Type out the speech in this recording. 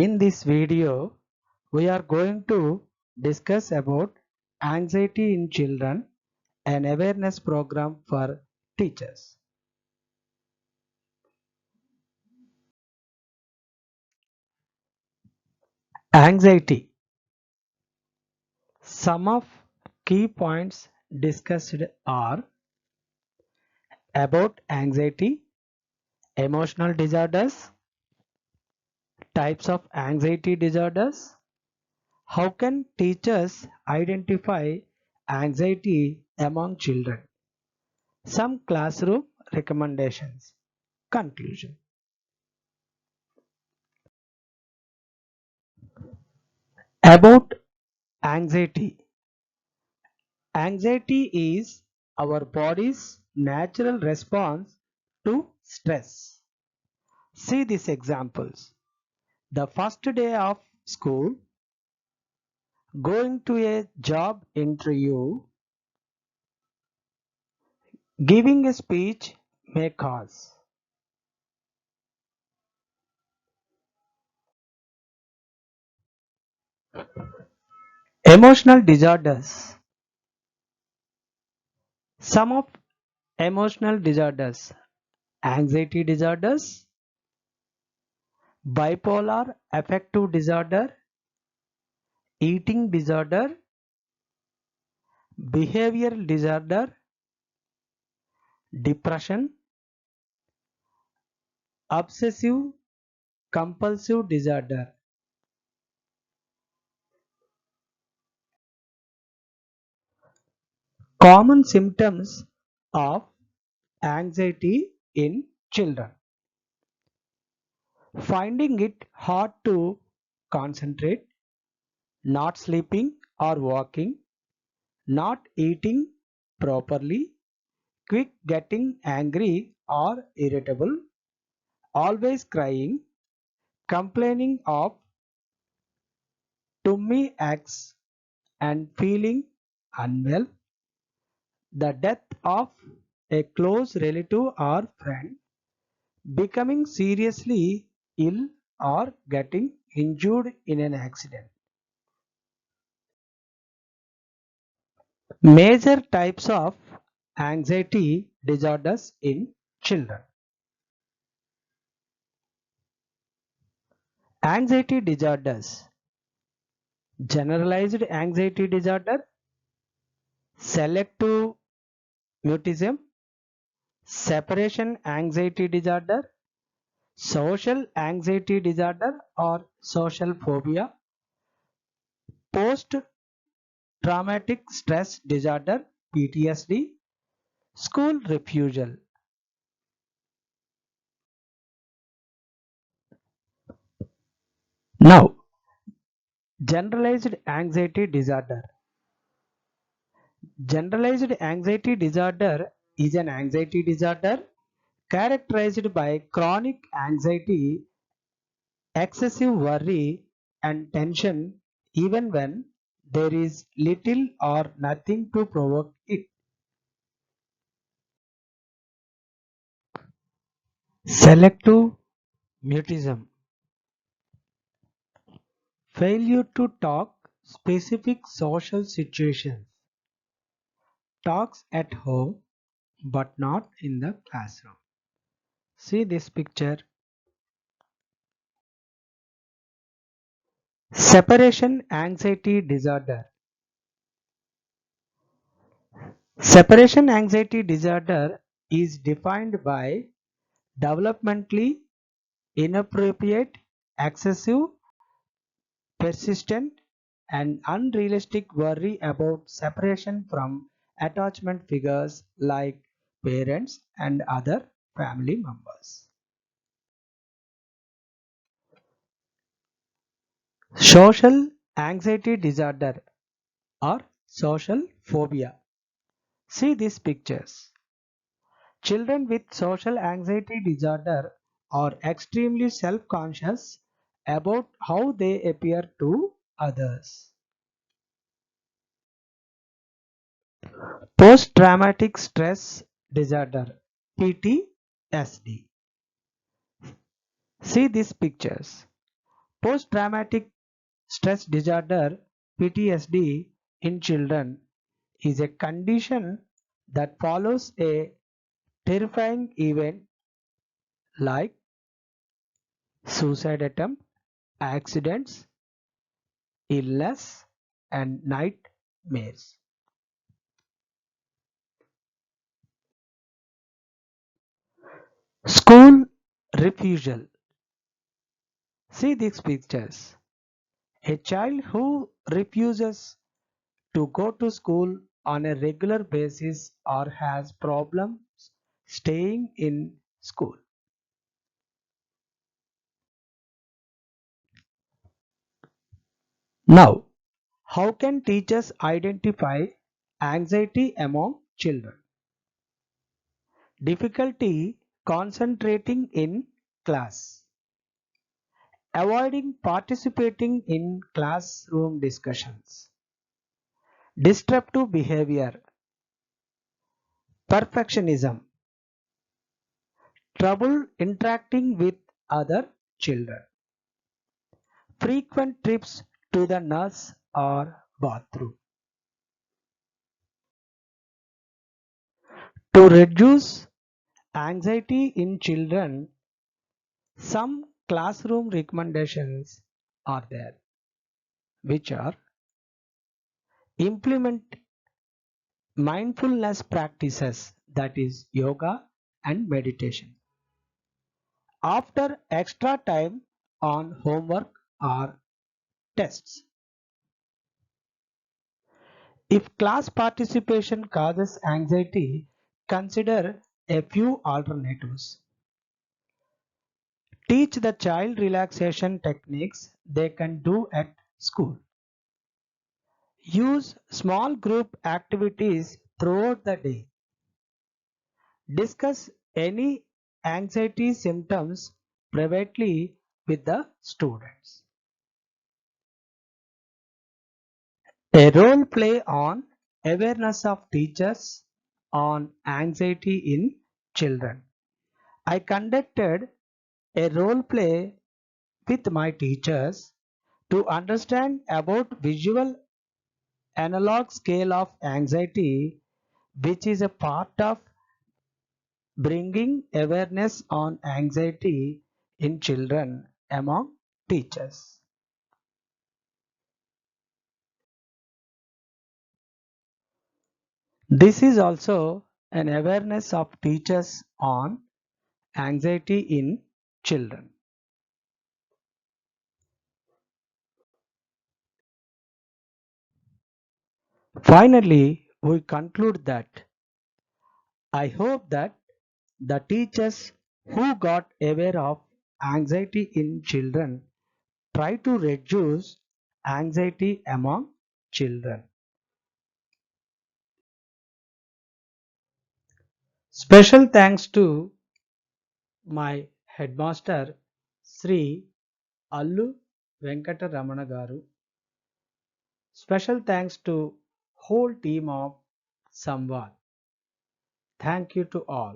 In this video, we are going to discuss about anxiety in children, an awareness program for teachers. Anxiety. Some of key points discussed are about anxiety, emotional disorders, types of anxiety disorders, how can teachers identify anxiety among children, some classroom recommendations. Conclusion. About anxiety. Anxiety is our body's natural response to stress. See these examples. The first day of school, going to a job interview, giving a speech may cause. Emotional disorders. Some of emotional disorders: anxiety disorders, bipolar affective disorder, eating disorder, behavioral disorder, depression, obsessive compulsive disorder. Common symptoms of anxiety in children: finding it hard to concentrate, not sleeping or walking, not eating properly, quick getting angry or irritable, always crying, complaining of tummy aches and feeling unwell, the death of a close relative or friend, becoming seriously ill or getting injured in an accident. Major types of anxiety disorders in children. Anxiety disorders: generalized anxiety disorder, selective mutism, separation anxiety disorder, social anxiety disorder or social phobia, post traumatic stress disorder PTSD, school refusal. Now, generalized anxiety disorder. Generalized anxiety disorder is an anxiety disorder characterized by chronic anxiety, excessive worry, and tension even when there is little or nothing to provoke it. Selective mutism: failure to talk specific social situations, talks at home but not in the classroom. See this picture. Separation anxiety disorder. Separation anxiety disorder is defined by developmentally inappropriate, excessive, persistent, and unrealistic worry about separation from attachment figures like parents and other family members. Social anxiety disorder or social phobia. See these pictures. Children with social anxiety disorder are extremely self-conscious about how they appear to others. Post-traumatic stress disorder PTSD. See these pictures. Post-traumatic stress disorder (PTSD) in children is a condition that follows a terrifying event like suicide attempt, accidents, illness, and nightmares. School refusal. See these pictures. A child who refuses to go to school on a regular basis or has problems staying in school. Now, how can teachers identify anxiety among children? Difficulty concentrating in class, avoiding participating in classroom discussions, disruptive behavior, perfectionism, trouble interacting with other children, frequent trips to the nurse or bathroom. To reduce anxiety in children, some classroom recommendations are there, which are: implement mindfulness practices, that is yoga and meditation, after extra time on homework or tests. If class participation causes anxiety, consider a few alternatives. Teach the child relaxation techniques they can do at school. Use small group activities throughout the day. Discuss any anxiety symptoms privately with the students. A role play on awareness of teachers on anxiety in children. I conducted a role play with my teachers to understand about visual analog scale of anxiety, which is a part of bringing awareness on anxiety in children among teachers. This is also an awareness of teachers on anxiety in children. Finally, we conclude that I hope that the teachers who got aware of anxiety in children try to reduce anxiety among children. Special thanks to my headmaster Sri Allu Venkata Ramana Garu. Special thanks to whole team of Samvad. Thank you to all.